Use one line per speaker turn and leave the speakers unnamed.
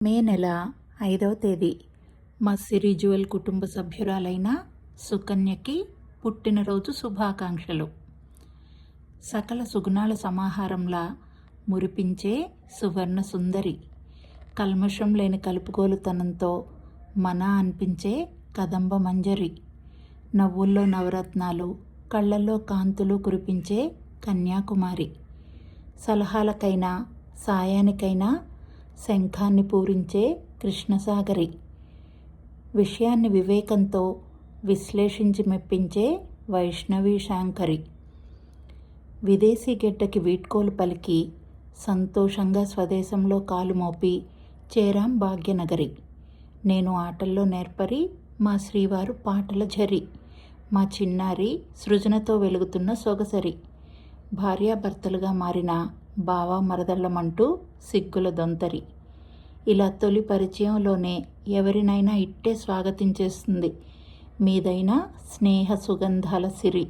మే నెల 5వ తేదీ మా సిరిజువల్ కుటుంబ సభ్యురాలైన సుకన్యకి పుట్టినరోజు శుభాకాంక్షలు. సకల సుగుణాల సమాహారంలా మురిపించే సువర్ణ సుందరి, కల్మషం లేని కలుపుగోలుతనంతో మన అనిపించే కదంబ మంజరి, నవ్వుల్లో నవరత్నాలు, కళ్ళల్లో కాంతులు కురిపించే కన్యాకుమారి, సలహాలకైనా సాయానికైనా శంఖాన్ని పూరించే కృష్ణసాగరి, విషయాన్ని వివేకంతో విశ్లేషించి మెప్పించే వైష్ణవీ శాంకరి, విదేశీ గెడ్డకి వీడ్కోలు పలికి సంతోషంగా స్వదేశంలో కాలు మోపి చేరాం భాగ్యనగరి. నేను ఆటల్లో నేర్పరి, మా శ్రీవారు పాటల ఝరి, మా చిన్నారి సృజనతో వెలుగుతున్న సొగసరి, భార్యాభర్తలుగా మారిన బావ మరదళ్ళమంటూ సిగ్గుల దొంతరి. ఇలా తొలి పరిచయంలోనే ఎవరినైనా ఇట్టే స్వాగతించేస్తుంది మీదైన స్నేహ సుగంధాల సిరి.